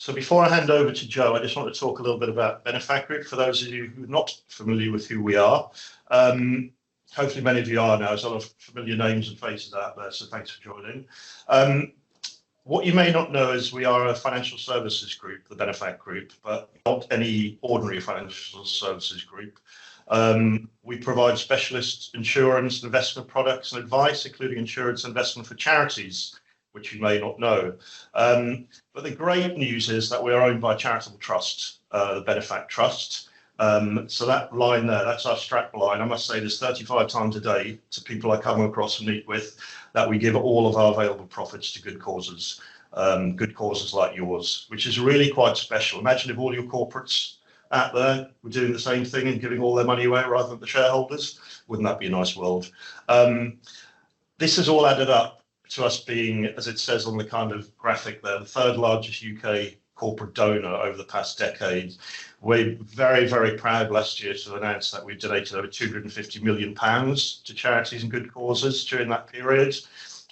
So before I hand over to Joe, I just want to talk a little bit about Benefact Group for those of you who are not familiar with who we are. Hopefully many of you are now. There's a lot of familiar names and faces out there, so thanks for joining. What you may not know is we are a financial services group, the Benefact Group, but not any ordinary financial services group. We provide specialist insurance, investment products and advice, including insurance investment for charities, which you may not know. But the great news is that we are owned by a charitable trust, the Benefact Trust. So that line there, that's our strap line. I must say this 35 times a day to people I come across and meet with, that we give all of our available profits to good causes like yours, which is really quite special. Imagine if all your corporates out there were doing the same thing and giving all their money away rather than the shareholders. Wouldn't that be a nice world? This has all added up to us being, as it says on the kind of graphic there, the third largest UK corporate donor over the past decade. We're very, very proud last year to announce that we've donated over £250 million to charities and good causes during that period.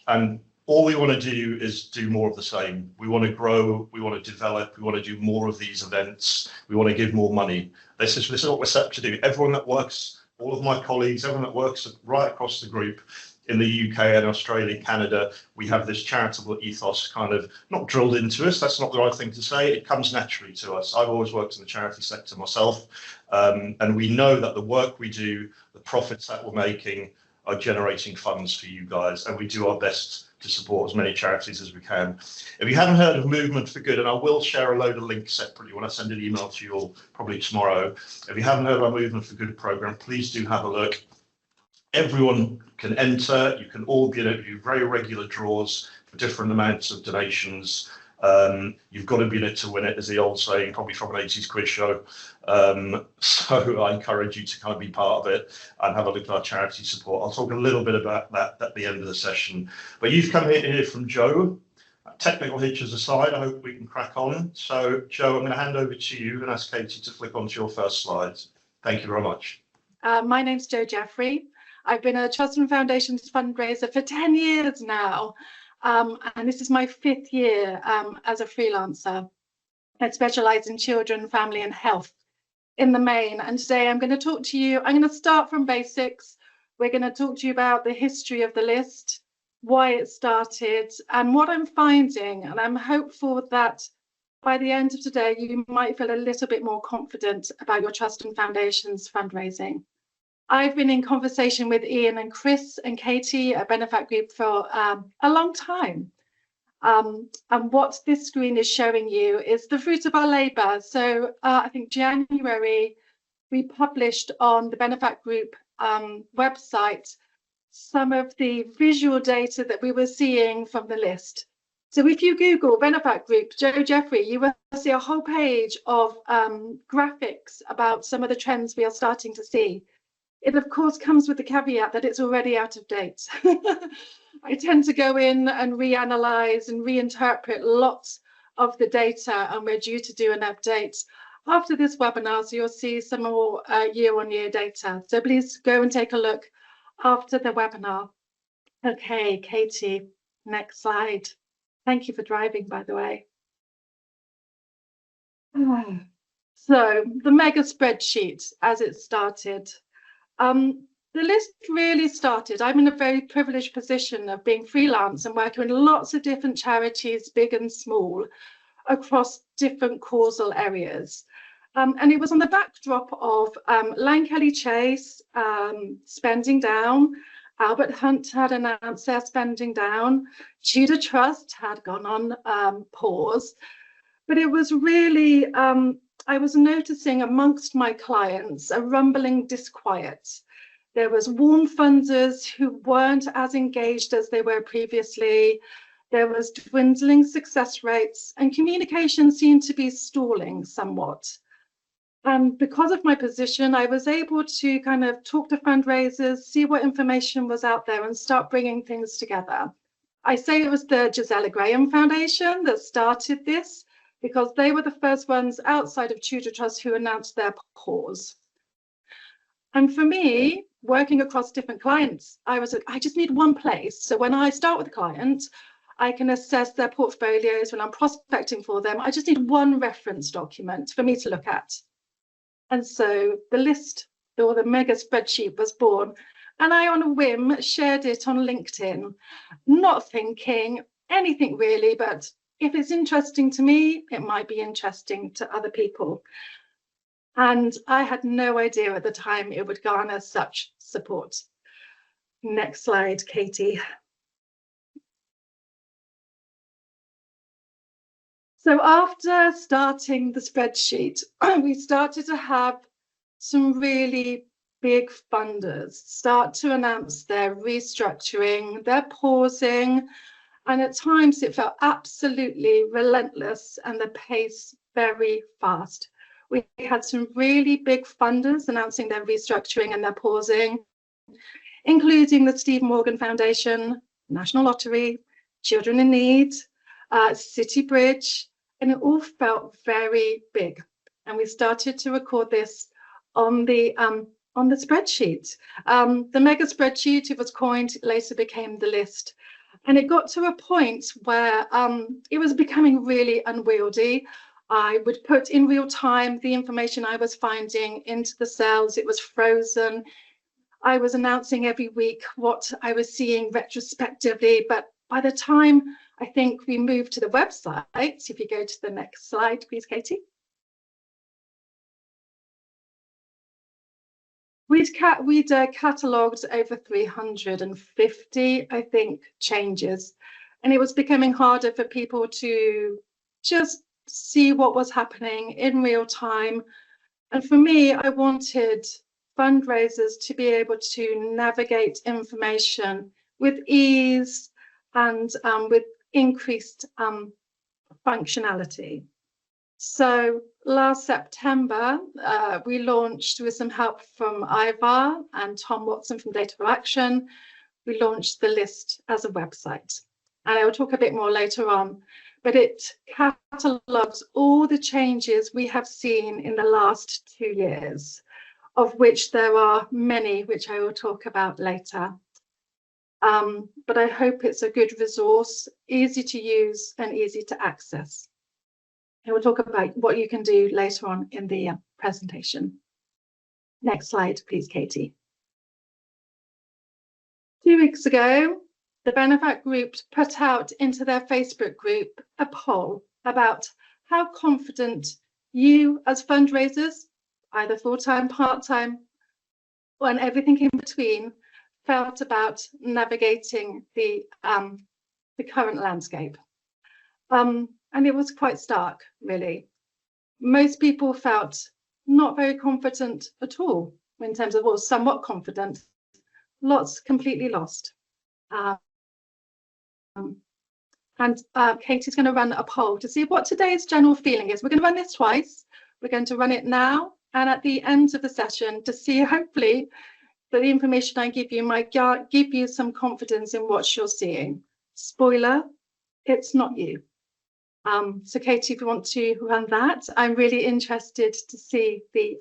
And all we want to do is do more of the same. We want to grow, we want to develop, we want to do more of these events, we want to give more money. This is what we're set up to do. Everyone that works, all of my colleagues, everyone that works right across the group, in the UK and Australia, Canada, we have this charitable ethos kind of not drilled into us. That's not the right thing to say. It comes naturally to us. I've always worked in the charity sector myself, and we know that the work we do, the profits that we're making, are generating funds for you guys, and we do our best to support as many charities as we can. If you haven't heard of Movement for Good, and I will share a load of links separately when I send an email to you all probably tomorrow. If you haven't heard of our Movement for Good program, please do have a look. Everyone can enter. You can all get do very regular draws for different amounts of donations. You've got to be in it to win it, is the old saying, probably from an 80s quiz show. So I encourage you to kind of be part of it and have a look at our charity support. I'll talk a little bit about that at the end of the session. But you've come here to hear from Joe. Technical hitches aside, I hope we can crack on. So Joe, I'm going to hand over to you and ask Katie to flick onto your first slide. Thank you very much. My name's Jo Jeffrey. I've been a Trust and Foundations fundraiser for 10 years now, and this is my 5th year as a freelancer. I specialise in children, family and health in the main, and today I'm going to talk to you, I'm going to start from basics. We're going to talk to you about the history of the list, why it started, and what I'm finding, and I'm hopeful that by the end of today you might feel a little bit more confident about your Trust and Foundations fundraising. I've been in conversation with Ian and Chris and Katie at Benefact Group for a long time. And what this screen is showing you is the fruit of our labour. So I think January, we published on the Benefact Group website some of the visual data that we were seeing from the list. So if you Google Benefact Group, Jo Jeffrey, you will see a whole page of graphics about some of the trends we are starting to see. It, of course, comes with the caveat that it's already out of date. I tend to go in and reanalyze and reinterpret lots of the data, and we're due to do an update after this webinar, so you'll see some more year-on-year data. So please go and take a look after the webinar. Okay, Katie, next slide. Thank you for driving, by the way. So the mega spreadsheet as it started. The list really started. I'm in a very privileged position of being freelance and working with lots of different charities, big and small, across different causal areas. And it was on the backdrop of Lankelly Chase spending down, Albert Hunt had announced their spending down, Tudor Trust had gone on pause. But it was really, I was noticing amongst my clients a rumbling disquiet. There was warm funders who weren't as engaged as they were previously. There was dwindling success rates, and communication seemed to be stalling somewhat. And because of my position, I was able to kind of talk to fundraisers, see what information was out there, and start bringing things together. I say it was the Gisela Graham Foundation that started this, because they were the first ones outside of Tudor Trust who announced their pause. And for me, working across different clients, I was like, I just need one place. So when I start with a client, I can assess their portfolios when I'm prospecting for them. I just need one reference document for me to look at. And so the list, or the mega spreadsheet, was born. And I, on a whim, shared it on LinkedIn, not thinking anything really, but if it's interesting to me, it might be interesting to other people. And I had no idea at the time it would garner such support. Next slide, Katie. So after starting the spreadsheet, we started to have some really big funders start to announce their restructuring, their pausing, and at times it felt absolutely relentless and the pace very fast. We had some really big funders announcing their restructuring and their pausing, including the Steve Morgan Foundation, National Lottery, Children in Need, City Bridge, and it all felt very big. And we started to record this on the spreadsheet. The mega spreadsheet, it was coined, later became the list. And it got to a point where it was becoming really unwieldy. I would put in real time the information I was finding into the cells. It was frozen. I was announcing every week what I was seeing retrospectively. But by the time I think we moved to the website, if you go to the next slide, please, Katie. We'd catalogued over 350, I think, changes, and it was becoming harder for people to just see what was happening in real time. And for me, I wanted fundraisers to be able to navigate information with ease and with increased functionality. So last September, we launched, with some help from Ivar and Tom Watson from Data for Action, we launched the list as a website. And I will talk a bit more later on, but it catalogues all the changes we have seen in the last 2 years, of which there are many, which I will talk about later. But I hope it's a good resource, easy to use and easy to access. And we'll talk about what you can do later on in the presentation. Next slide, please, Katie. 2 weeks ago, the Benefact Group put out into their Facebook group a poll about how confident you as fundraisers, either full-time, part-time, and everything in between, felt about navigating the current landscape. And it was quite stark, really. Most people felt not very confident at all in terms of, well, somewhat confident, lots completely lost. And Katie's going to run a poll to see what today's general feeling is. We're going to run this twice. We're going to run it now and at the end of the session to see, hopefully, that the information I give you might give you some confidence in what you're seeing. Spoiler, it's not you. So Katie, if you want to run that, I'm really interested to see the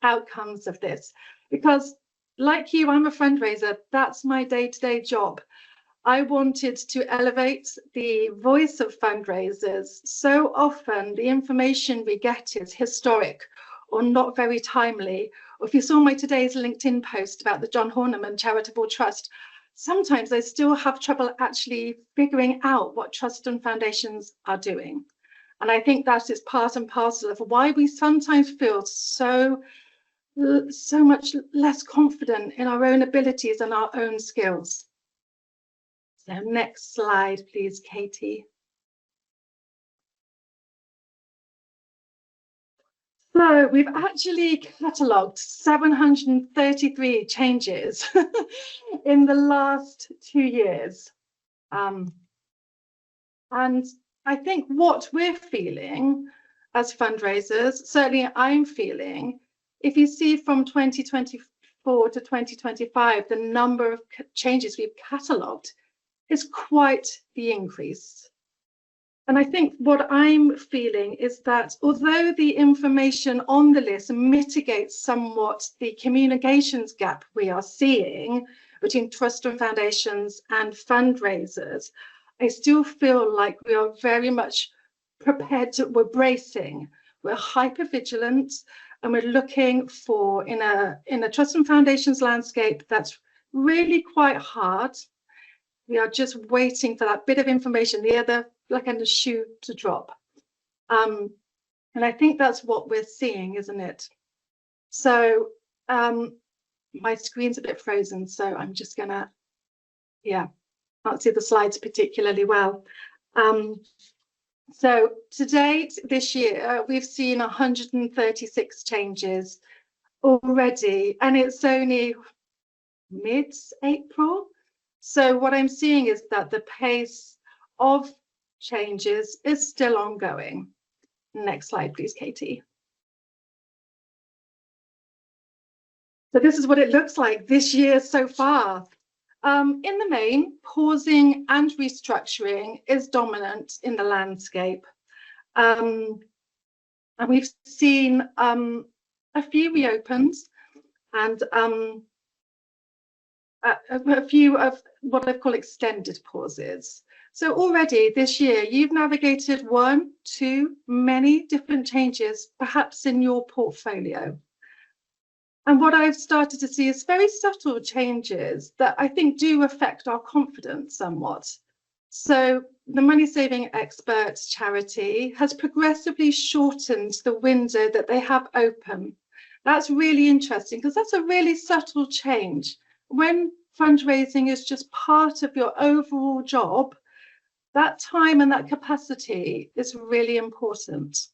outcomes of this, because like you, I'm a fundraiser. That's my day-to-day job. I wanted to elevate the voice of fundraisers. So often the information we get is historic or not very timely. Or if you saw my today's LinkedIn post about the John Horniman Charitable Trust, sometimes I still have trouble actually figuring out what trusts and foundations are doing. And I think that is part and parcel of why we sometimes feel so much less confident in our own abilities and our own skills. So next slide, please, Katie. So we've actually catalogued 733 changes in the last 2 years. And I think what we're feeling as fundraisers, certainly I'm feeling, if you see from 2024 to 2025, the number of changes we've catalogued is quite the increase. And I think what I'm feeling is that although the information on the list mitigates somewhat the communications gap we are seeing between trust and foundations and fundraisers, I still feel like we are very much prepared we're bracing, we're hyper vigilant, and we're looking for in a trust and foundations landscape that's really quite hard. We are just waiting for that bit of information, the other like in the shoe to drop. And I think that's what we're seeing, isn't it? So my screen's a bit frozen, so I'm just gonna, yeah, can't see the slides particularly well. So to date this year, we've seen 136 changes already, and it's only mid-April. So what I'm seeing is that the pace of changes is still ongoing. Next slide, please, Katie. So this is what it looks like this year so far. In the main, pausing and restructuring is dominant in the landscape. And we've seen a few reopens and a few of what I call extended pauses. So already this year, you've navigated one, two, many different changes, perhaps in your portfolio. And what I've started to see is very subtle changes that I think do affect our confidence somewhat. So the Money Saving Experts charity has progressively shortened the window that they have open. That's really interesting because that's a really subtle change. When fundraising is just part of your overall job, that time and that capacity is really important.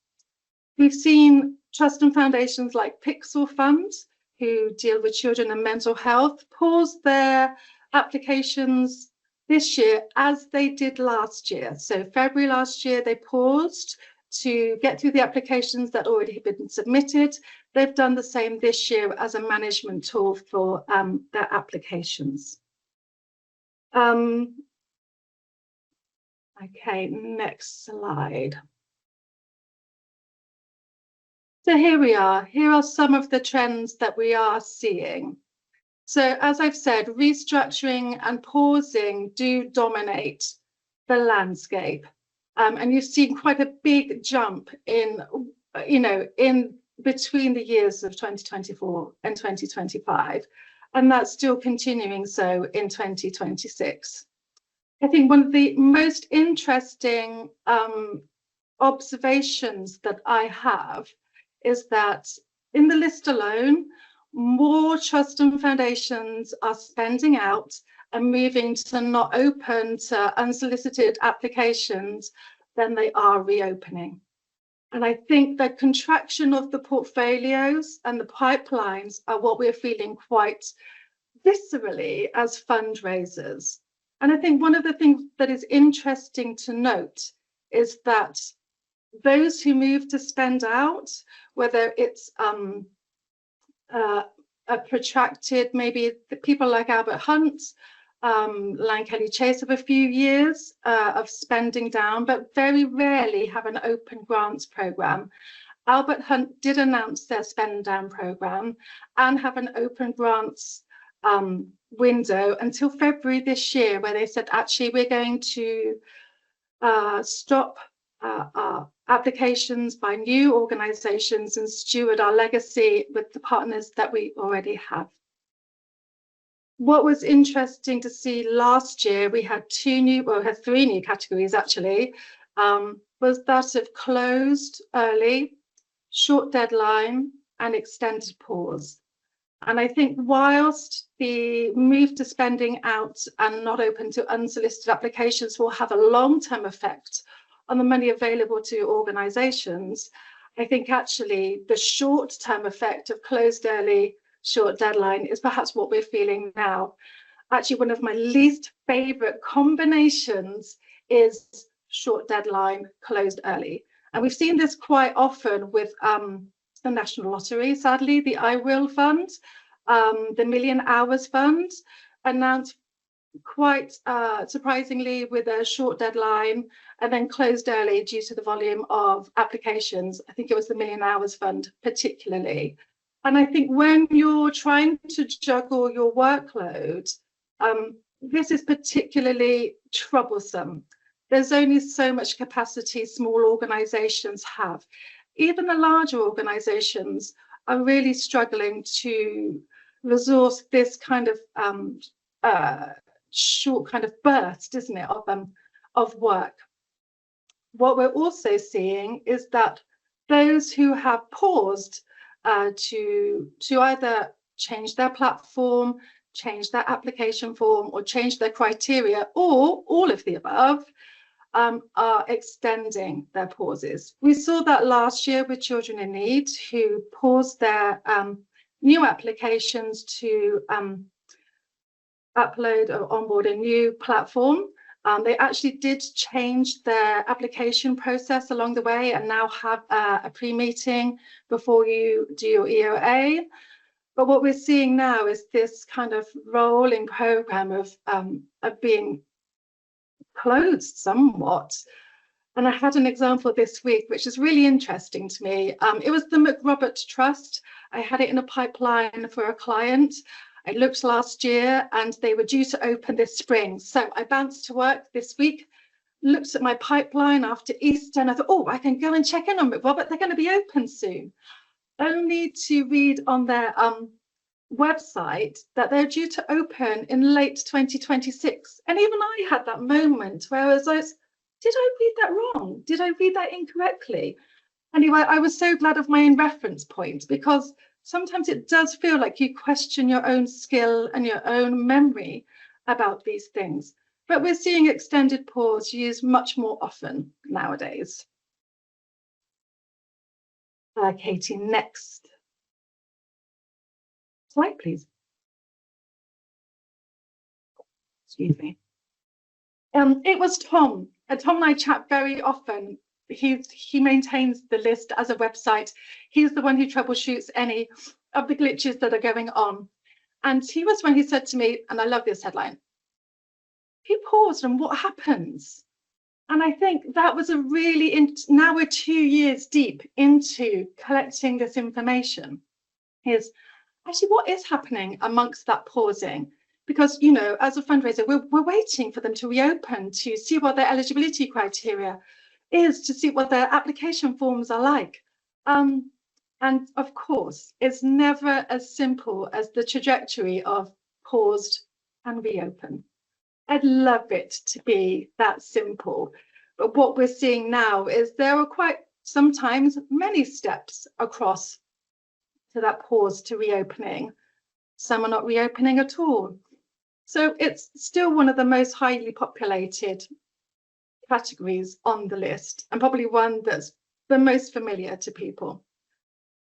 We've seen trust and foundations like Pixel Fund, who deal with children and mental health, pause their applications this year as they did last year. So February last year, they paused to get through the applications that already had been submitted. They've done the same this year as a management tool for their applications. Okay, next slide. So here we are. Here are some of the trends that we are seeing. So as I've said, restructuring and pausing do dominate the landscape. And you've seen quite a big jump in, in between the years of 2024 and 2025. And that's still continuing so in 2026. I think one of the most interesting observations that I have is that in the list alone, more trust and foundations are spending out and moving to not open to unsolicited applications than they are reopening. And I think the contraction of the portfolios and the pipelines are what we're feeling quite viscerally as fundraisers. And I think one of the things that is interesting to note is that those who move to spend out, whether it's a protracted, maybe the people like Albert Hunt, Lang Kelly Chase of a few years of spending down, but very rarely have an open grants program. Albert Hunt did announce their spend down program and have an open grants window until February this year, where they said, actually, we're going to stop our applications by new organizations and steward our legacy with the partners that we already have. What was interesting to see last year, we had three new categories actually, was that of closed early, short deadline, and extended pause. And I think whilst the move to spending out and not open to unsolicited applications will have a long-term effect on the money available to organizations, I think actually the short-term effect of closed early, short deadline is perhaps what we're feeling now. Actually, one of my least favorite combinations is short deadline, closed early. And we've seen this quite often with the National Lottery, sadly, the I Will Fund, the Million Hours Fund, announced quite surprisingly with a short deadline and then closed early due to the volume of applications. I think it was the Million Hours Fund particularly. And I think when you're trying to juggle your workload, this is particularly troublesome. There's only so much capacity small organizations have. Even the larger organizations are really struggling to resource this kind of short kind of burst, isn't it, of work. What we're also seeing is that those who have paused to either change their platform, change their application form, or change their criteria, or all of the above, are extending their pauses. We saw that last year with Children in Need, who paused their new applications to upload or onboard a new platform. They actually did change their application process along the way and now have a pre-meeting before you do your EOA. But what we're seeing now is this kind of rolling program of being closed somewhat. And I had an example this week, which is really interesting to me. It was the McRobert Trust. I had it in a pipeline for a client. I looked last year and they were due to open this spring. So I bounced to work this week, looked at my pipeline after Easter, and I thought, oh, I can go and check in on McRobert. They're going to be open soon. Only to read on their website that they're due to open in late 2026. And even I had that moment where I was like, did I read that wrong? Did I read that incorrectly? Anyway, I was so glad of my own reference point, because sometimes it does feel like you question your own skill and your own memory about these things. But we're seeing extended pause used much more often nowadays. Katie, next slide, please. Excuse me. It was Tom. Tom and I chat very often. He maintains the list as a website. He's the one who troubleshoots any of the glitches that are going on. And he was when he said to me, and I love this headline, he paused and what happens? And I think that was a really, now we're 2 years deep into collecting this information, is actually what is happening amongst that pausing. Because, you know, as a fundraiser, we're waiting for them to reopen, to see what their eligibility criteria is, to see what their application forms are like. And of course, it's never as simple as the trajectory of paused and reopen. I'd love it to be that simple. But what we're seeing now is there are quite sometimes many steps across to that pause to reopening. Some are not reopening at all. So it's still one of the most highly populated categories on the list, and probably one that's the most familiar to people.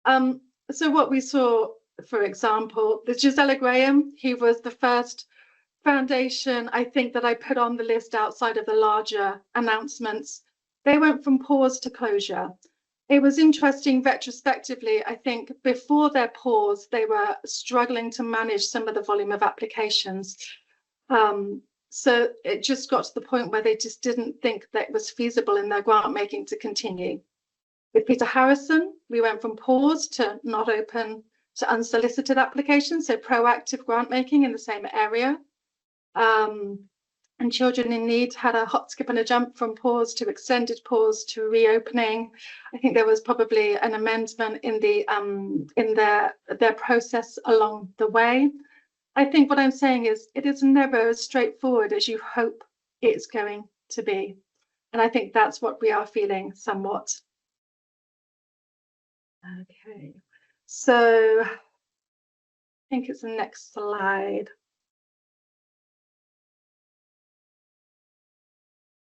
So what we saw, for example, the Gisela Graham, he was the first foundation, I think, that I put on the list outside of the larger announcements. They went from pause to closure. It was interesting retrospectively. I think before their pause, they were struggling to manage some of the volume of applications. So it just got to the point where they just didn't think that it was feasible in their grant making to continue. With Peter Harrison, we went from pause to not open to unsolicited applications, so proactive grant making in the same area. And Children in Need had a hop, skip and a jump from pause to extended pause to reopening. I think there was probably an amendment in their process along the way. I think what I'm saying is it is never as straightforward as you hope it's going to be. And I think that's what we are feeling somewhat. Okay, so I think it's the next slide.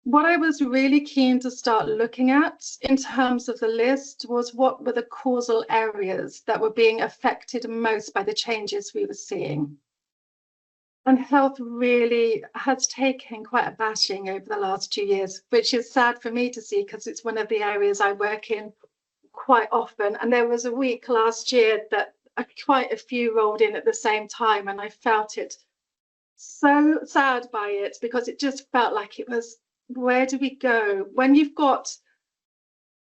What I was really keen to start looking at in terms of the list was what were the causal areas that were being affected most by the changes we were seeing. And health really has taken quite a bashing over the last 2 years, which is sad for me to see because it's one of the areas I work in quite often. And there was a week last year that quite a few rolled in at the same time, and I felt it so sad by it because it just felt like it was, where do we go when you've got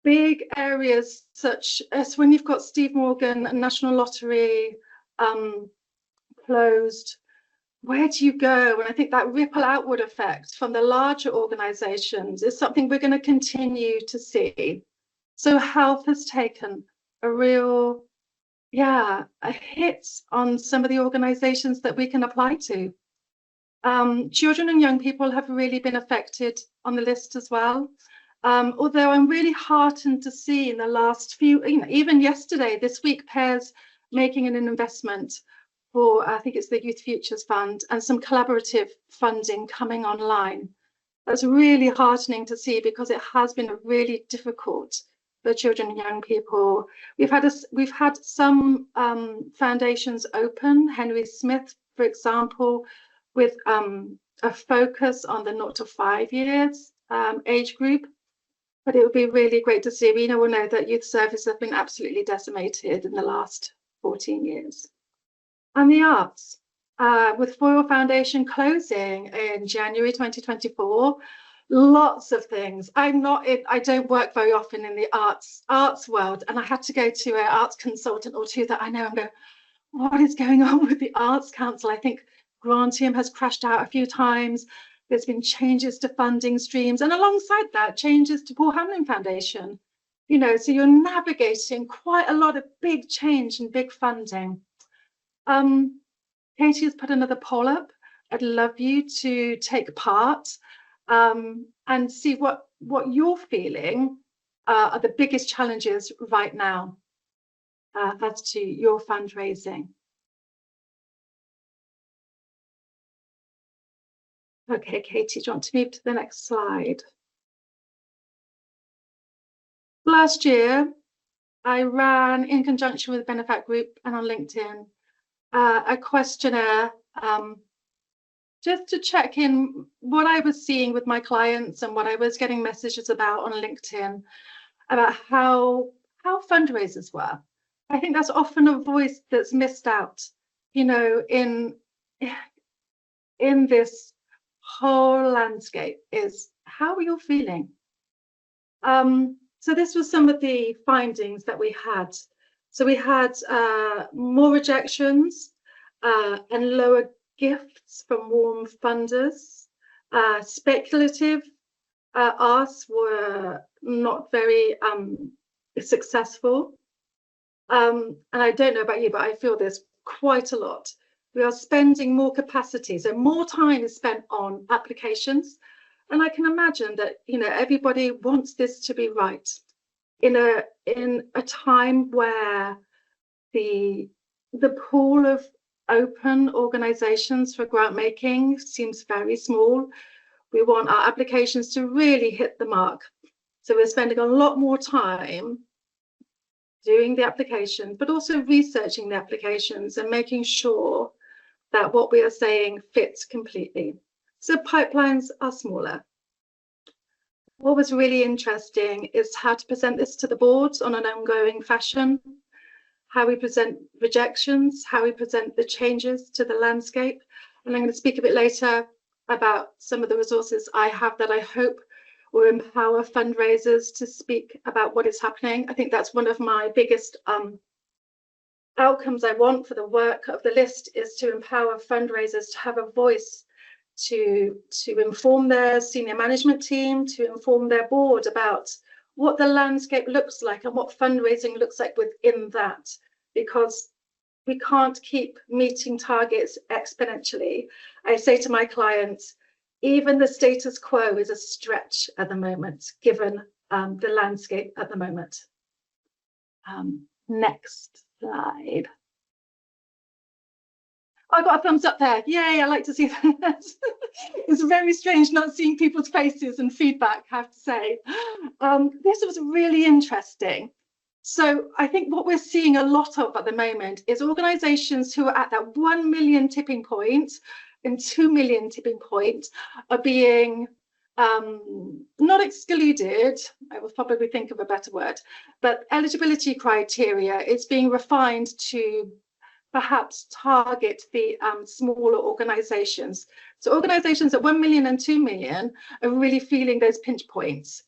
big areas such as when you've got Steve Morgan and National Lottery closed, where do you go? And I think that ripple outward effect from the larger organizations is something we're going to continue to see. So health has taken a real, a hit on some of the organizations that we can apply to. Children and young people have really been affected on the list as well. Although I'm really heartened to see in the last few, even yesterday, this week, Pears making an investment for, I think it's the Youth Futures Fund, and some collaborative funding coming online. That's really heartening to see, because it has been really difficult for children and young people. We've had some foundations open, Henry Smith, for example, with a focus on the 0 to 5 years age group. But it would be really great to see. We all know that youth services have been absolutely decimated in the last 14 years. And the arts, with Foyle Foundation closing in January 2024, lots of things. I don't work very often in the arts world, and I had to go to an arts consultant or two that I know and go, what is going on with the Arts Council? I think Grantium has crashed out a few times. There's been changes to funding streams, and alongside that, changes to Paul Hamlin Foundation. So you're navigating quite a lot of big change and big funding. Katie has put another poll up. I'd love you to take part and see what you're feeling are the biggest challenges right now as to your fundraising. Okay, Katie, do you want to move to the next slide? Last year, I ran, in conjunction with Benefact Group and on LinkedIn, a questionnaire just to check in what I was seeing with my clients and what I was getting messages about on LinkedIn about how fundraisers were. I think that's often a voice that's missed out, in this whole landscape, is how are you feeling? So this was some of the findings that we had. So we had more rejections and lower gifts from warm funders. Speculative asks were not very successful. And I don't know about you, but I feel this quite a lot. We are spending more capacity, so more time is spent on applications. And I can imagine that, everybody wants this to be right in a time where the pool of open organizations for grant making seems very small. We want our applications to really hit the mark. So we're spending a lot more time doing the application, but also researching the applications and making sure that what we are saying fits completely. So pipelines are smaller. What was really interesting is how to present this to the board on an ongoing fashion, how we present rejections, how we present the changes to the landscape. And I'm going to speak a bit later about some of the resources I have that I hope will empower fundraisers to speak about what is happening. I think that's one of my biggest outcomes I want for the work of the list, is to empower fundraisers to have a voice, to inform their senior management team, to inform their board about what the landscape looks like and what fundraising looks like within that, because we can't keep meeting targets exponentially. I say to my clients, even the status quo is a stretch at the moment, given the landscape at the moment. Next slide. I got a thumbs up there. Yay, I like to see that. It's very strange not seeing people's faces and feedback, I have to say. This was really interesting. So I think what we're seeing a lot of at the moment is organizations who are at that 1 million tipping point and 2 million tipping point are being not excluded, I will probably think of a better word, but eligibility criteria is being refined to perhaps target the smaller organizations. So organizations at 1 million and 2 million are really feeling those pinch points,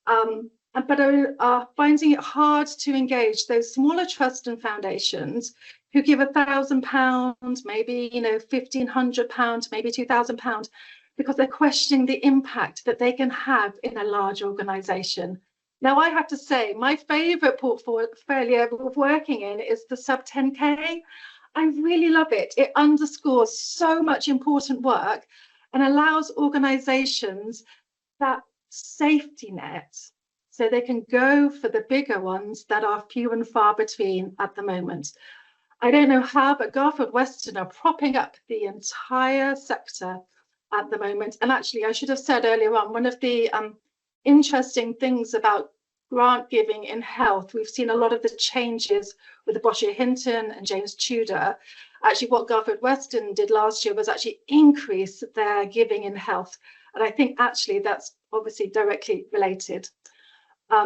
but are finding it hard to engage those smaller trusts and foundations who give £1,000, maybe, you know, £1,500, maybe £2,000, because they're questioning the impact that they can have in a large organization. Now, I have to say, my favorite portfolio of working in is the sub 10K. I really love it. It underscores so much important work and allows organizations that safety net so they can go for the bigger ones that are few and far between at the moment. I don't know how, but Garfield Weston are propping up the entire sector at the moment. And actually, I should have said earlier on, one of the interesting things about grant giving in health, we've seen a lot of the changes with Boshia Hinton and James Tudor. Actually, what Garfield Weston did last year was actually increase their giving in health. And I think actually that's obviously directly related.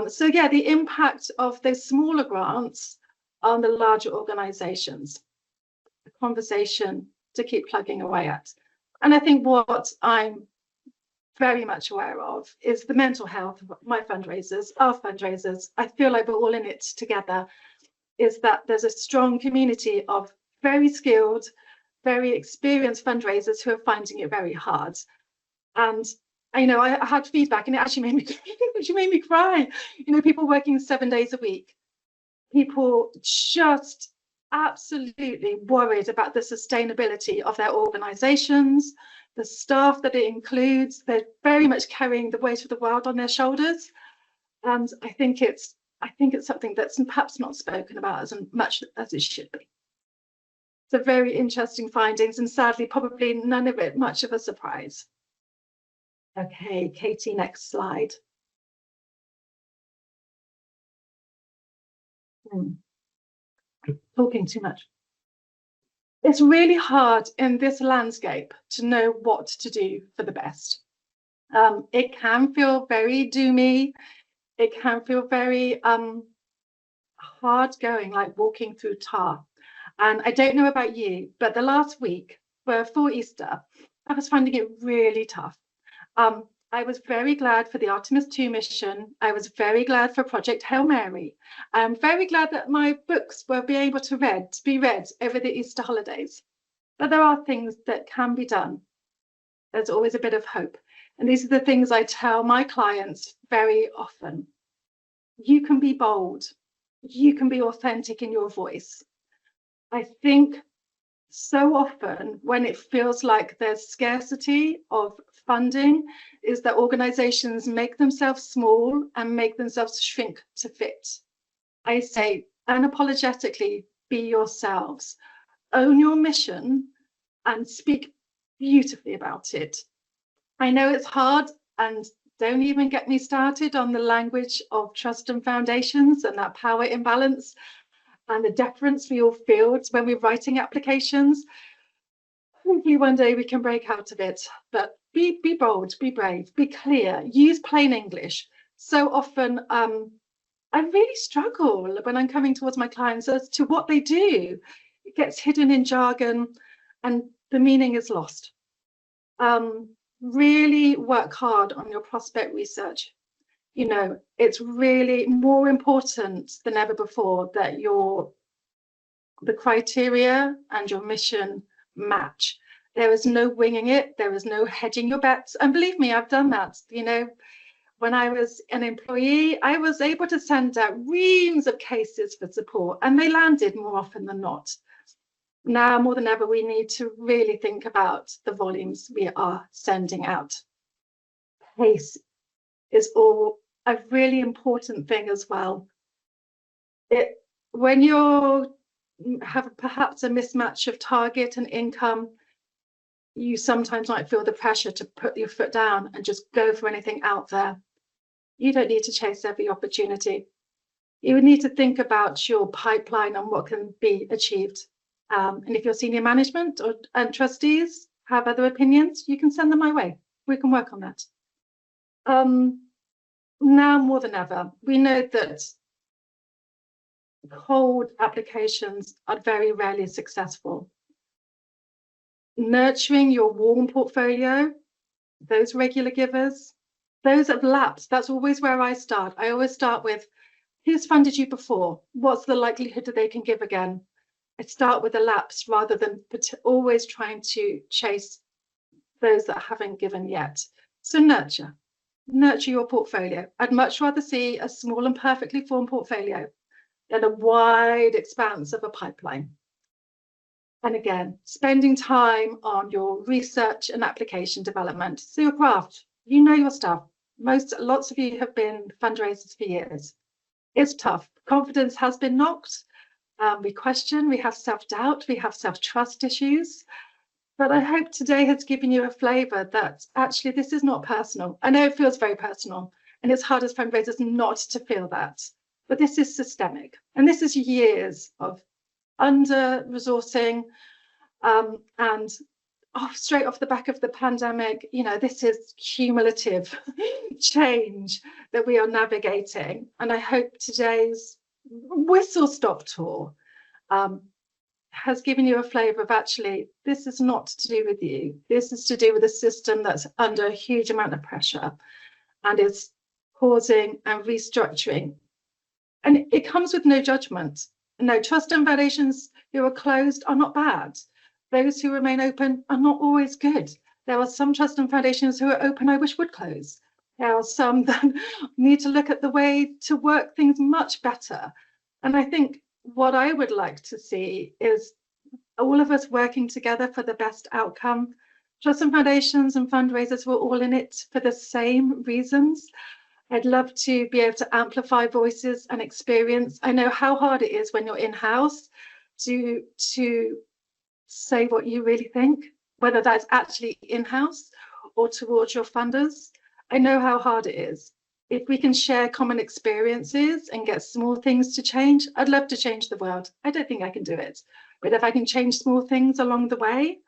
So yeah, the impact of those smaller grants on the larger organizations, a conversation to keep plugging away at. And I think what I'm very much aware of is the mental health of my fundraisers, our fundraisers. I feel like we're all in it together, is that there's a strong community of very skilled, very experienced fundraisers who are finding it very hard. And you know, I had feedback and it actually made me cry. You know, people working 7 days a week, people just absolutely worried about the sustainability of their organizations, the staff that it includes. They're very much carrying the weight of the world on their shoulders. And I think it's something that's perhaps not spoken about as much as it should be. So very interesting findings, and sadly, probably none of it much of a surprise. Okay, Katie, next slide. Talking too much. It's really hard in this landscape to know what to do for the best. It can feel very doomy. It can feel very hard going, like walking through tar. And I don't know about you, but the last week before Easter, I was finding it really tough. I was very glad for the Artemis 2 mission. I was very glad for Project Hail Mary. I'm very glad that my books will be able to be read over the Easter holidays. But there are things that can be done. There's always a bit of hope. And these are the things I tell my clients very often. You can be bold. You can be authentic in your voice. I think so often when it feels like there's scarcity of funding is that organizations make themselves small and make themselves shrink to fit. I say unapologetically, be yourselves, own your mission and speak beautifully about it. I know it's hard, and don't even get me started on the language of trust and foundations and that power imbalance and the deference we all feel when we're writing applications. Hopefully one day we can break out of it, but be bold, be brave, be clear, use plain English. So often I really struggle when I'm coming towards my clients as to what they do. It gets hidden in jargon and the meaning is lost. Really work hard on your prospect research. You know, it's really more important than ever before that the criteria and your mission match. There is no winging it. There is no hedging your bets. And believe me, I've done that. You know, when I was an employee, I was able to send out reams of cases for support, and they landed more often than not. Now more than ever, we need to really think about the volumes we are sending out. Pace is all a really important thing as well. When you have perhaps a mismatch of target and income, you sometimes might feel the pressure to put your foot down and just go for anything out there. You don't need to chase every opportunity. You would need to think about your pipeline and what can be achieved. And if your senior management and trustees have other opinions, you can send them my way. We can work on that. Now more than ever, we know that cold applications are very rarely successful. Nurturing your warm portfolio, those regular givers, those that have lapsed, that's always where I start. I always start with, who's funded you before? What's the likelihood that they can give again? I start with the lapse rather than always trying to chase those that haven't given yet. So nurture your portfolio. I'd much rather see a small and perfectly formed portfolio than a wide expanse of a pipeline. And again, spending time on your research and application development. So your craft, you know your stuff. Lots of you have been fundraisers for years. It's tough. Confidence has been knocked. We question, we have self-doubt, we have self-trust issues. But I hope today has given you a flavour that actually this is not personal. I know it feels very personal, and it's hard as fundraisers not to feel that. But this is systemic, and this is years of under-resourcing, and straight off the back of the pandemic, this is cumulative change that we are navigating. And I hope today's whistle-stop tour has given you a flavour of actually, this is not to do with you. This is to do with a system that's under a huge amount of pressure and is pausing and restructuring. And it comes with no judgment. No, trust and foundations who are closed are not bad. Those who remain open are not always good. There are some trust and foundations who are open I wish would close. There are some that need to look at the way to work things much better. And I think what I would like to see is all of us working together for the best outcome. Trust and foundations and fundraisers were all in it for the same reasons. I'd love to be able to amplify voices and experience. I know how hard it is when you're in-house to say what you really think, whether that's actually in-house or towards your funders. I know how hard it is. If we can share common experiences and get small things to change, I'd love to change the world. I don't think I can do it, but if I can change small things along the way,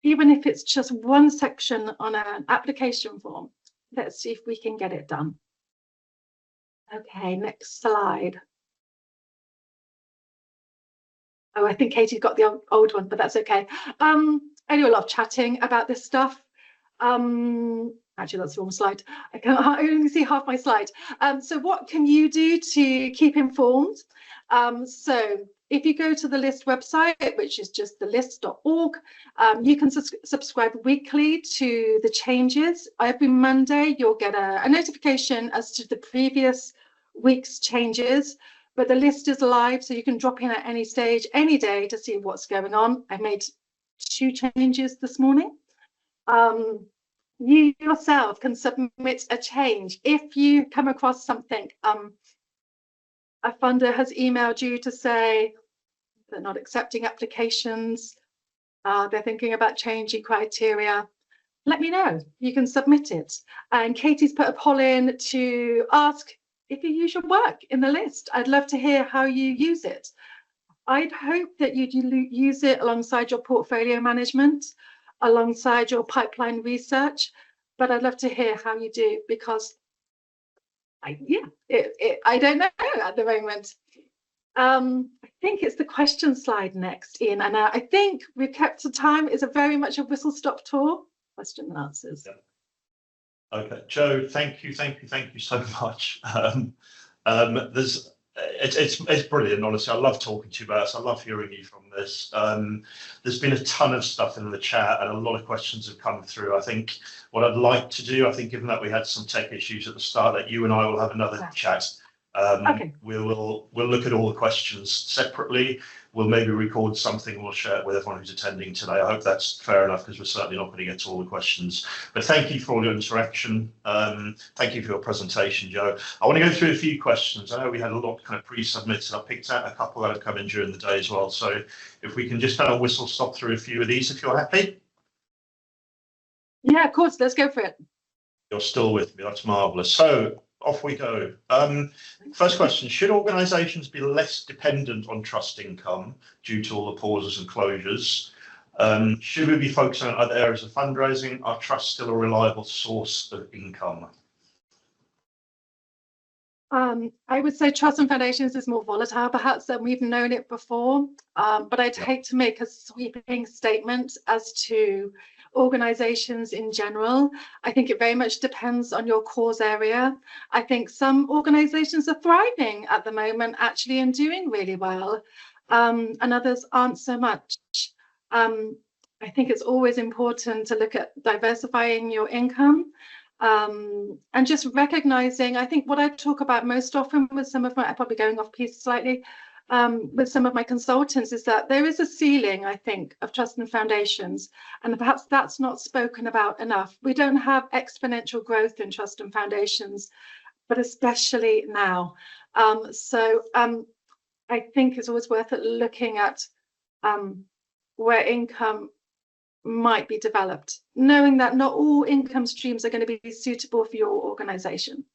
even if it's just one section on an application form, let's see if we can get it done. Okay, next slide. Oh, I think Katie's got the old one, but that's okay. I do a lot of chatting about this stuff. Actually, that's the wrong slide. I only see half my slide. So what can you do to keep informed? So if you go to the LIST website, which is just thelist.org, you can subscribe weekly to the changes. Every Monday, you'll get a notification as to the previous week's changes. But the list is live, so you can drop in at any stage, any day to see what's going on. I made 2 changes this morning. You yourself can submit a change. If you come across something, a funder has emailed you to say they're not accepting applications, they're thinking about changing criteria, let me know. You can submit it. And Katie's put a poll in to ask if you use your work in the list. I'd love to hear how you use it. I'd hope that you'd use it alongside your portfolio management, alongside your pipeline research, but I'd love to hear how you do, because I don't know at the moment. I think it's the question slide next, Ian, and I think we've kept to time. It's very much a whistle-stop tour, question and answers. Yeah. Okay, Joe, thank you so much. It's brilliant, honestly. I love talking to you about this. I love hearing you from this. There's been a ton of stuff in the chat and a lot of questions have come through. I think what I'd like to do, given that we had some tech issues at the start, that you and I will have another chat. Okay. We'll look at all the questions separately. We'll maybe record something. We'll share it with everyone who's attending today. I hope that's fair enough, because we're certainly not going to get to all the questions. But thank you for all your interaction. Thank you for your presentation, Joe. I want to go through a few questions. I know we had a lot kind of pre-submitted. I picked out a couple that have come in during the day as well. So if we can just kind of whistle stop through a few of these, if you're happy. Yeah, of course. Let's go for it. You're still with me. That's marvellous. So off we go. First question, should organisations be less dependent on trust income due to all the pauses and closures? Should we be focusing on other areas of fundraising? Are trusts still a reliable source of income? I would say trust and foundations is more volatile perhaps than we've known it before, but I'd hate to make a sweeping statement as to organisations in general. I think it very much depends on your cause area. I think some organisations are thriving at the moment actually and doing really well. and others aren't so much. I think it's always important to look at diversifying your income, and just recognizing, I think what I talk about most often with some of my, I'm probably going off piece slightly, with some of my consultants, is that there is a ceiling, I think, of trust and foundations, and perhaps that's not spoken about enough. We don't have exponential growth in trust and foundations, but especially now. I think it's always worth it looking at where income might be developed, knowing that not all income streams are going to be suitable for your organization.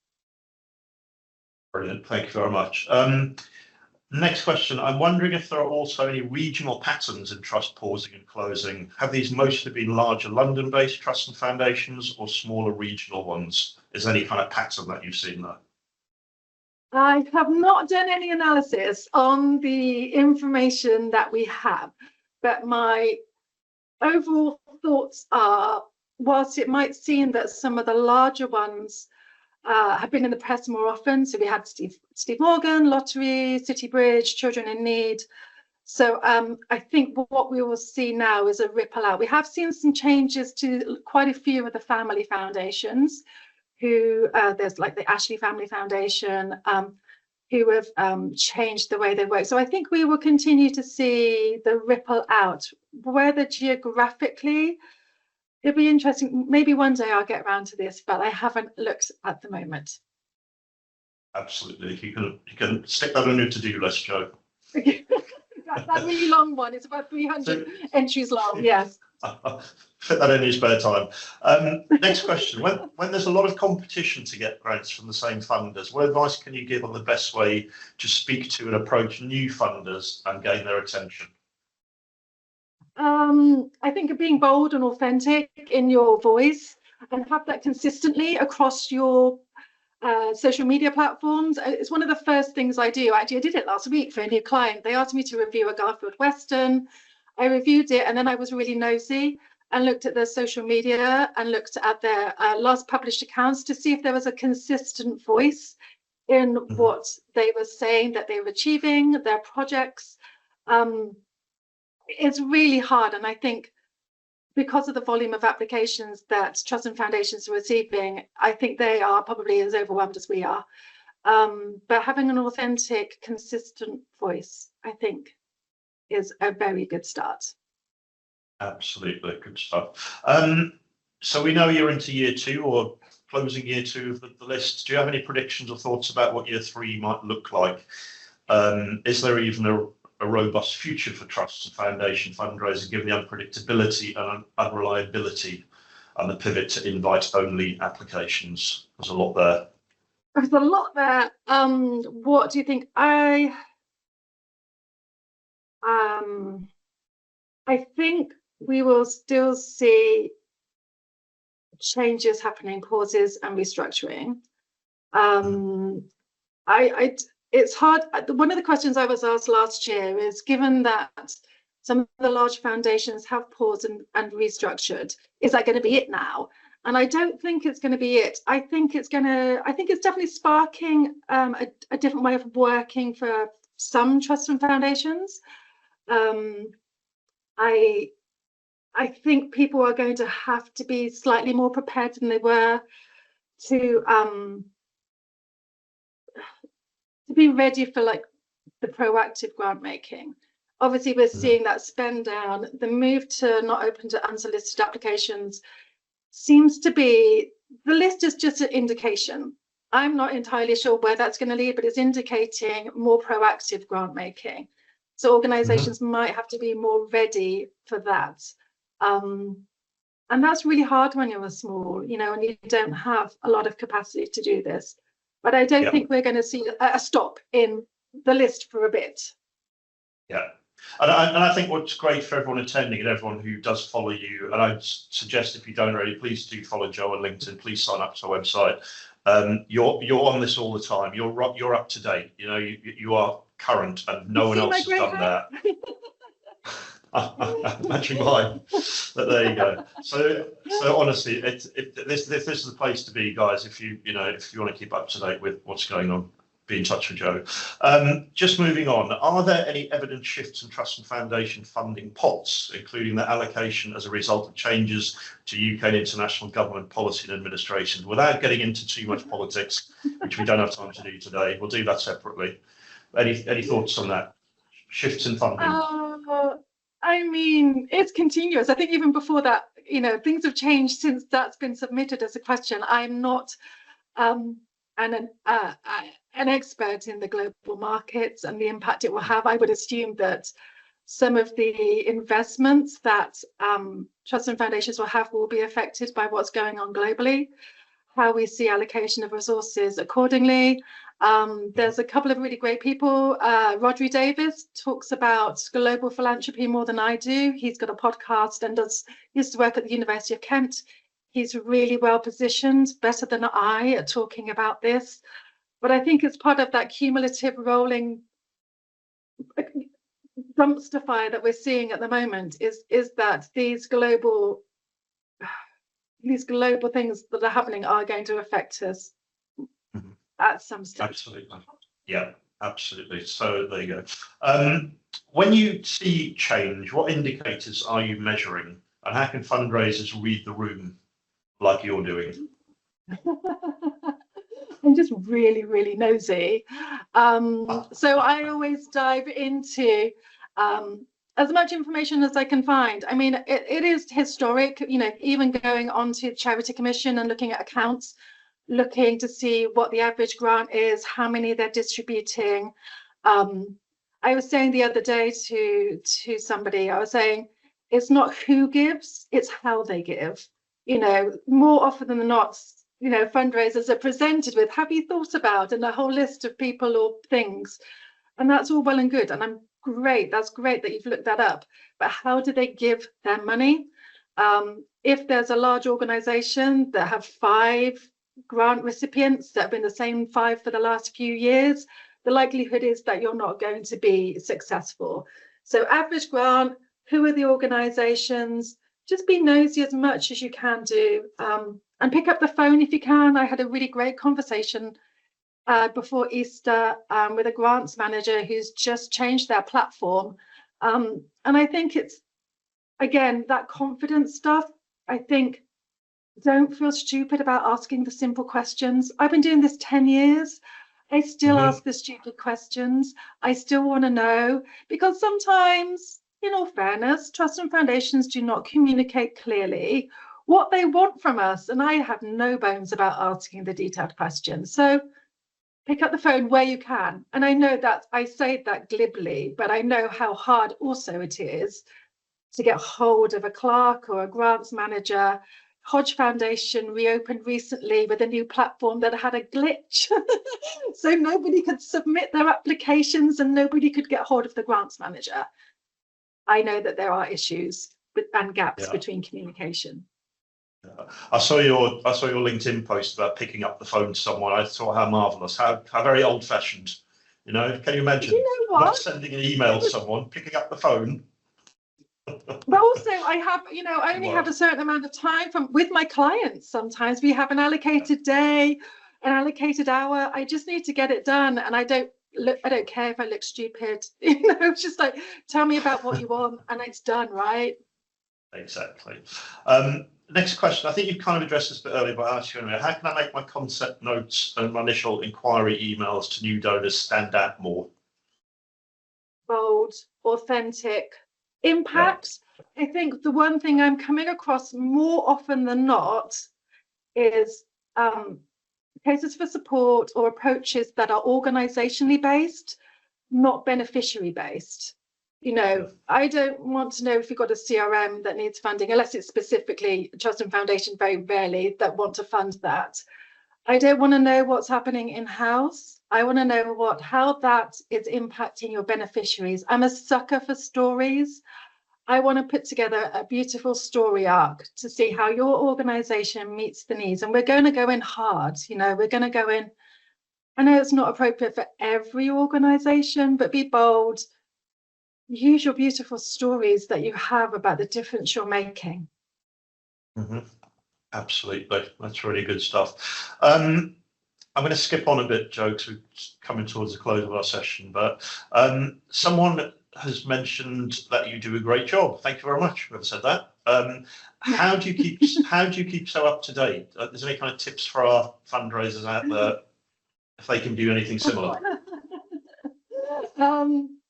Brilliant, thank you very much. Next question, I'm wondering if there are also any regional patterns in trust pausing and closing. Have these mostly been larger London-based trusts and foundations or smaller regional ones? Is there any kind of pattern that you've seen there? I have not done any analysis on the information that we have, but my overall thoughts are, whilst it might seem that some of the larger ones have been in the press more often, so we had Steve Morgan, Lottery, City Bridge, Children in Need. So I think what we will see now is a ripple out. We have seen some changes to quite a few of the family foundations, who there's like the Ashley Family Foundation, who have changed the way they work. So I think we will continue to see the ripple out. Whether geographically, it'll be interesting. Maybe one day I'll get around to this, but I haven't looked at the moment. Absolutely, you can stick that on your to-do list, Jo. that really long one, it's about 300 entries long, yes. Fit that in your spare time. Next question, when there's a lot of competition to get grants from the same funders, what advice can you give on the best way to speak to and approach new funders and gain their attention? I think of being bold and authentic in your voice, and have that consistently across your social media platforms. It's one of the first things I do. Actually, I did it last week for a new client. They asked me to review a Garfield Western. I reviewed it, and then I was really nosy and looked at their social media and looked at their last published accounts to see if there was a consistent voice in what they were saying that they were achieving, their projects. It's really hard, and I think because of the volume of applications that trusts and foundations are receiving, I think they are probably as overwhelmed as we are. But having an authentic, consistent voice, I think, is a very good start. Absolutely, good stuff. So we know you're into year 2 or closing year 2 of the list. Do you have any predictions or thoughts about what year 3 might look like? Is there even a robust future for trusts and foundation fundraising, given the unpredictability and unreliability and the pivot to invite-only applications? There's a lot there. There's a lot there. What do you think? I think we will still see changes happening, pauses and restructuring. It's hard. One of the questions I was asked last year is, given that some of the large foundations have paused and restructured, is that going to be it now? And I don't think it's going to be it. I think it's definitely sparking a different way of working for some trusts and foundations. I think people are going to have to be slightly more prepared than they were to be ready for like the proactive grant making. Obviously, we're seeing that spend down. The move to not open to unsolicited applications seems to be, the list is just an indication. I'm not entirely sure where that's going to lead, but it's indicating more proactive grant making. So organizations might have to be more ready for that. And that's really hard when you're small, you know, and you don't have a lot of capacity to do this. But I don't think we're going to see a stop in the list for a bit. Yeah. And I think what's great for everyone attending and everyone who does follow you, and I'd suggest if you don't already, please do follow Jo on LinkedIn. Please sign up to our website. You're on this all the time. You're up to date. You know, you are current, and no one else has done that. Matching mine, but there you go. So honestly, this is the place to be, guys. If you want to keep up to date with what's going on. be in touch with Joe. Just moving on, are there any evident shifts in trust and foundation funding pots, including the allocation as a result of changes to UK and international government policy and administration? Without getting into too much politics, which we don't have time to do today, we'll do that separately. Any thoughts on that? Shifts in funding? I mean, it's continuous. I think even before that, you know, things have changed since that's been submitted as a question. I'm not an expert in the global markets and the impact it will have. I would assume that some of the investments that trusts and foundations will be affected by what's going on globally, how we see allocation of resources accordingly. There's a couple of really great people. Rodri Davis talks about global philanthropy more than I do. He's got a podcast and used to work at the University of Kent. He's really well positioned, better than I, at talking about this. But I think it's part of that cumulative rolling dumpster fire that we're seeing at the moment is that these global things that are happening are going to affect us at some stage. Absolutely. Yeah, absolutely. So there you go. When you see change, what indicators are you measuring, and how can fundraisers read the room like you're doing? I'm just really, really nosy. So I always dive into as much information as I can find. I mean, it is historic, you know, even going on to Charity Commission and looking at accounts, looking to see what the average grant is, how many they're distributing. I was saying the other day to somebody, I was saying, it's not who gives, it's how they give. You know, more often than not, you know, fundraisers are presented with, have you thought about, and a whole list of people or things. And that's all well and good. And that's great that you've looked that up. But how do they give their money? If there's a large organization that have 5 grant recipients that have been the same 5 for the last few years, the likelihood is that you're not going to be successful. So average grant, who are the organizations? Just be nosy as much as you can do, and pick up the phone if you can. I had a really great conversation before Easter with a grants manager who's just changed their platform. And I think it's, again, that confidence stuff. I think don't feel stupid about asking the simple questions. I've been doing this 10 years. I still ask the stupid questions. I still want to know, because sometimes, in all fairness, trusts and foundations do not communicate clearly what they want from us. And I have no bones about asking the detailed questions. So pick up the phone where you can. And I know that I say that glibly, but I know how hard also it is to get hold of a clerk or a grants manager. Hodge Foundation reopened recently with a new platform that had a glitch. So nobody could submit their applications and nobody could get hold of the grants manager. I know that there are issues and gaps between communication. I saw your LinkedIn post about picking up the phone to someone. I thought, how marvelous, how very old-fashioned. You know, can you imagine? You know what? Not sending an email to someone, picking up the phone. But also, I have, you know, I only have a certain amount of time with my clients. Sometimes we have an allocated day, an allocated hour. I just need to get it done, and I don't care if I look stupid. You know, it's just like, tell me about what you want, and it's done, right? Exactly. Next question. I think you've kind of addressed this a bit earlier, but I'll ask you anyway. How can I make my concept notes and my initial inquiry emails to new donors stand out more? Bold, authentic, impact. I think the one thing I'm coming across more often than not is cases for support or approaches that are organizationally based, not beneficiary based. You know, I don't want to know if you've got a CRM that needs funding, unless it's specifically Trust and Foundation, very rarely, that want to fund that. I don't want to know what's happening in-house. I want to know how that is impacting your beneficiaries. I'm a sucker for stories. I want to put together a beautiful story arc to see how your organization meets the needs. And we're going to go in hard, you know, we're going to go in. I know it's not appropriate for every organization, but be bold. Use your beautiful stories that you have about the difference you're making. Absolutely. That's really good stuff. I'm going to skip on a bit, Joe, because we're coming towards the close of our session. But someone has mentioned that you do a great job. Thank you very much. Whoever said that. How do you keep so up to date? Is there any kind of tips for our fundraisers out there if they can do anything similar? One,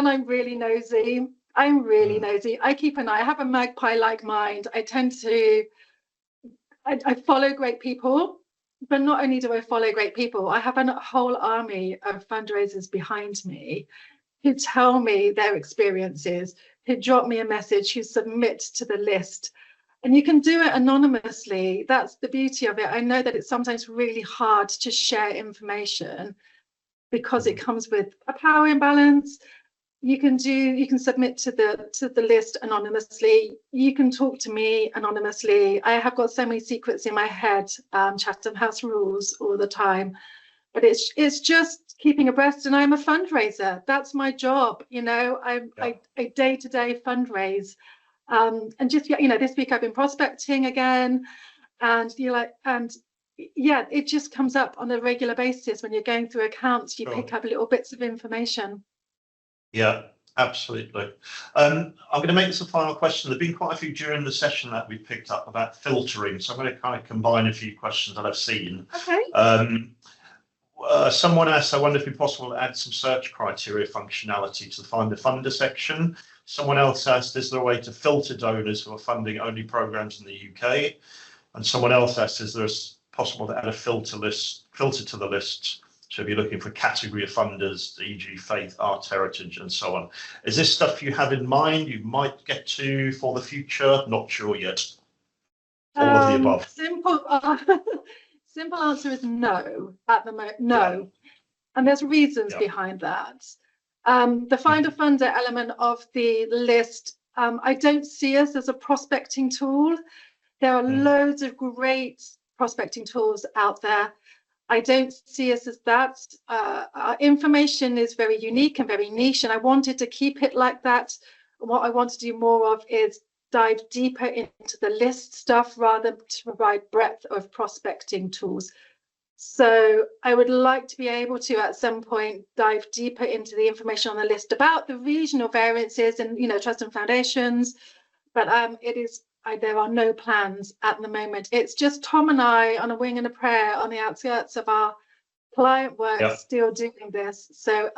I'm really nosy. I keep an eye. I have a magpie-like mind. I follow great people, but not only do I follow great people, I have a whole army of fundraisers behind me who tell me their experiences, who drop me a message, who submit to the list. And you can do it anonymously. That's the beauty of it. I know that it's sometimes really hard to share information because it comes with a power imbalance. You can submit to the list anonymously. You can talk to me anonymously. I have got so many secrets in my head, Chatham House rules all the time. But it's just keeping abreast, and I'm a fundraiser. That's my job. I day-to-day fundraise. And just this week I've been prospecting again, and it just comes up on a regular basis when you're going through accounts. You pick up little bits of information. Yeah, absolutely. I'm going to make this a final question. There've been quite a few during the session that we picked up about filtering, so I'm going to kind of combine a few questions that I've seen. Okay. Someone asked, I wonder if it's possible to add some search criteria functionality to the Find a Funder section. Someone else asked, is there a way to filter donors who are funding only programs in the UK? And someone else asked, is there possible to add a filter to the list? So if you're looking for category of funders, e.g. faith, art, heritage, and so on. Is this stuff you have in mind, you might get to for the future? Not sure yet. All of the above. Simple answer is no at the moment. No. Yeah. And there's reasons behind that. The Find a Funder element of the list, I don't see us as a prospecting tool. There are loads of great prospecting tools out there. I don't see us as that. Our information is very unique and very niche, and I wanted to keep it like that. What I want to do more of is dive deeper into the list stuff rather than to provide breadth of prospecting tools. So I would like to be able to, at some point, dive deeper into the information on the list about the regional variances and, trust and foundations. But there are no plans at the moment. It's just Tom and I on a wing and a prayer on the outskirts of our client work still doing this. So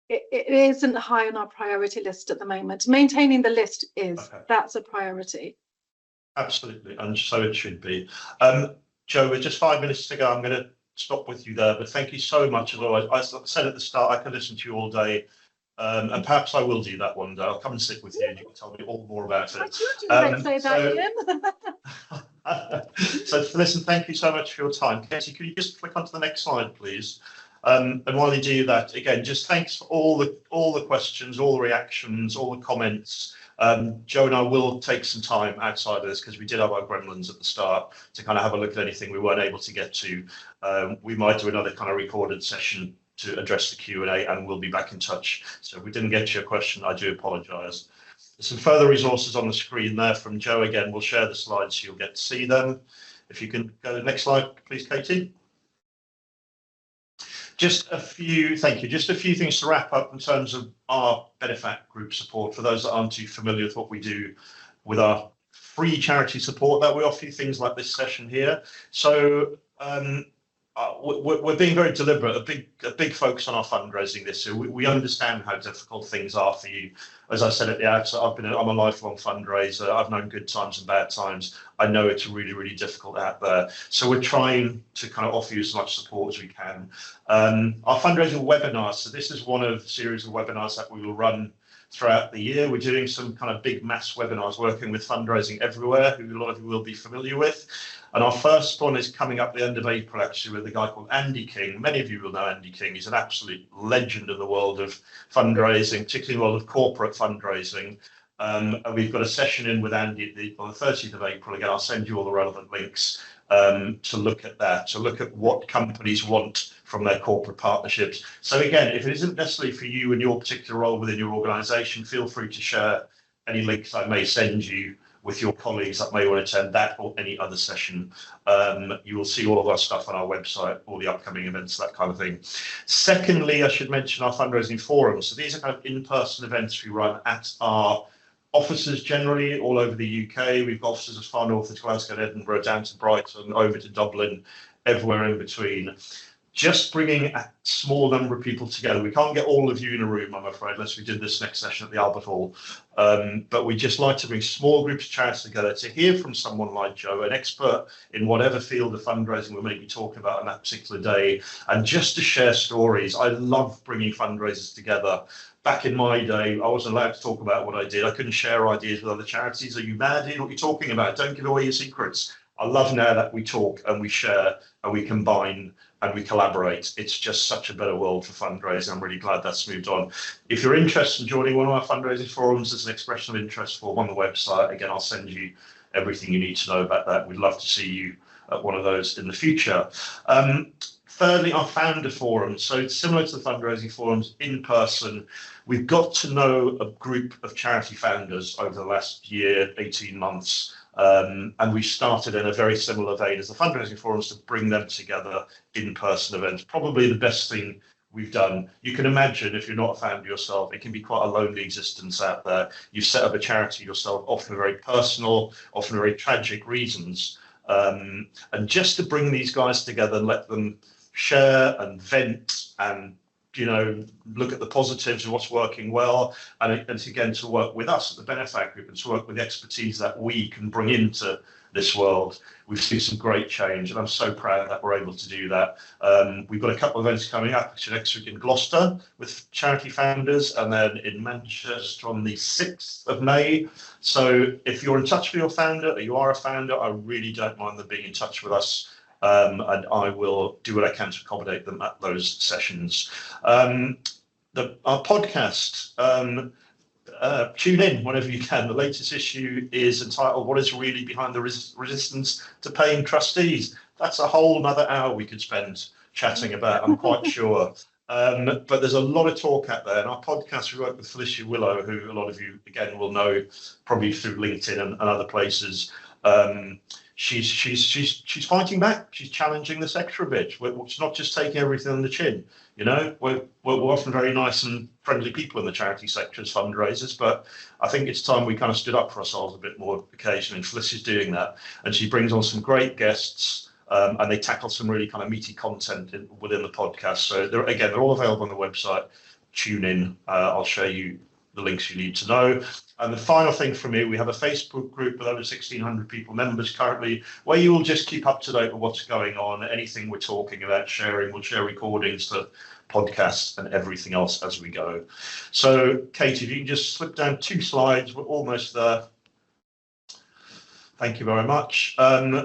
it isn't high on our priority list at the moment. Maintaining the list is. That's a priority. Absolutely, and so it should be. Joe, we're just 5 minutes to go. I'm going to stop with you there, but thank you so much as always. I said at the start, I could listen to you all day, and perhaps I will do that one day. I'll come and sit with you and you can tell me all more about it. I told you don't say that, Ian. So listen, thank you so much for your time. Katie, could you just flick onto the next slide, please? And while you do that, again, just thanks for all the questions, all the reactions, all the comments. Joe and I will take some time outside of this because we did have our gremlins at the start to kind of have a look at anything we weren't able to get to. We might do another kind of recorded session to address the Q&A, and we'll be back in touch. So if we didn't get to your question, I do apologise. There's some further resources on the screen there from Joe. Again, we'll share the slides so you'll get to see them. If you can go to the next slide, please, Katie. Thank you. Just a few things to wrap up in terms of our Benefact Group support. For those that aren't too familiar with what we do with our free charity support that we offer you, things like this session here. So we're being very deliberate, a big focus on our fundraising this year. We understand how difficult things are for you. As I said at the outset, I'm a lifelong fundraiser. I've known good times and bad times. I know it's really, really difficult out there. So we're trying to kind of offer you as much support as we can. Our fundraising webinars, so this is one of a series of webinars that we will run throughout the year. We're doing some kind of big mass webinars working with Fundraising Everywhere, who a lot of you will be familiar with. And our first one is coming up the end of April, actually, with a guy called Andy King. Many of you will know Andy King. He's an absolute legend in the world of fundraising, particularly in the world of corporate fundraising. And we've got a session in with Andy on the 30th of April. Again, I'll send you all the relevant links to look at that, to look at what companies want from their corporate partnerships. So again, if it isn't necessarily for you and your particular role within your organisation, feel free to share any links I may send you with your colleagues that may want to attend that or any other session. You will see all of our stuff on our website, all the upcoming events, that kind of thing. Secondly, I should mention our fundraising forums. So these are kind of in-person events we run at our offices generally all over the UK. We've got offices as far north as Glasgow and Edinburgh, down to Brighton, over to Dublin, everywhere in between. Just bringing a small number of people together. We can't get all of you in a room, I'm afraid, unless we did this next session at the Albert Hall. But we just like to bring small groups of charities together to hear from someone like Joe, an expert in whatever field of fundraising we may be talking about on that particular day, and just to share stories. I love bringing fundraisers together. Back in my day, I wasn't allowed to talk about what I did. I couldn't share ideas with other charities. Are you mad? You know what you're talking about? Don't give away your secrets. I love now that we talk and we share and we combine and we collaborate. It's just such a better world for fundraising. I'm really glad that's moved on. If you're interested in joining one of our fundraising forums, there's an expression of interest form on the website. Again, I'll send you everything you need to know about that. We'd love to see you at one of those in the future. Thirdly, our founder forum. So it's similar to the fundraising forums in person. We've got to know a group of charity founders over the last year, 18 months. And we started in a very similar vein as the fundraising forums to bring them together in-person events. Probably the best thing we've done. You can imagine if you're not a founder yourself, it can be quite a lonely existence out there. You've set up a charity yourself, often very personal, often very tragic reasons. And just to bring these guys together and let them share and vent and look at the positives of what's working well, and again to work with us at the Benefact Group and to work with the expertise that we can bring into this world. We've seen some great change, and I'm so proud that we're able to do that. We've got a couple of events coming up, actually next week in Gloucester with charity founders, and then in Manchester on the 6th of May. So if you're in touch with your founder, or you are a founder, I really don't mind them being in touch with us. And I will do what I can to accommodate them at those sessions. Our podcast, tune in whenever you can. The latest issue is entitled "What is really behind the resistance to paying trustees?" That's a whole another hour we could spend chatting about, I'm quite sure. But there's a lot of talk out there. In our podcast, we work with Felicia Willow, who a lot of you, again, will know probably through LinkedIn and other places. She's fighting back. She's challenging the sector a bit. She's not just taking everything on the chin. We're often very nice and friendly people in the charity sector as fundraisers, but I think it's time we kind of stood up for ourselves a bit more occasionally. And Felicia's doing that, and she brings on some great guests, and they tackle some really kind of meaty content within the podcast. So they're all available on the website. Tune in. I'll show you the links you need to know. And the final thing from me, we have a Facebook group with over 1,600 people members currently, where you will just keep up to date with what's going on, anything we're talking about, sharing. We'll share recordings, the podcasts and everything else as we go. So, Katie, if you can just slip down 2 slides, we're almost there. Thank you very much.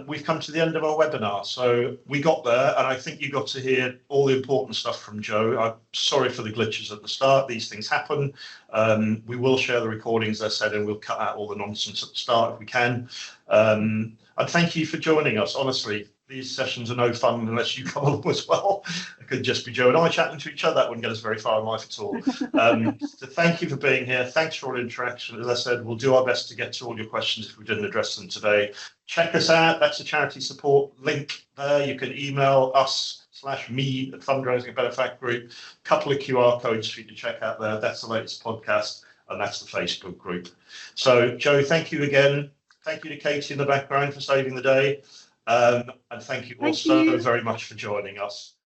We've come to the end of our webinar. So we got there, and I think you got to hear all the important stuff from Joe. I'm sorry for the glitches at the start. These things happen. We will share the recordings, as I said, and we'll cut out all the nonsense at the start if we can. And thank you for joining us. Honestly, these sessions are no fun unless you come along as well. It could just be Joe and I chatting to each other. That wouldn't get us very far in life at all. So thank you for being here. Thanks for all interaction. As I said, we'll do our best to get to all your questions if we didn't address them today. Check us out. That's the charity support link there. You can email us /me at Fundraising at Benefact Group. A couple of QR codes for you to check out there. That's the latest podcast, and that's the Facebook group. So, Joe, thank you again. Thank you to Katie in the background for saving the day. And thank you also very much for joining us.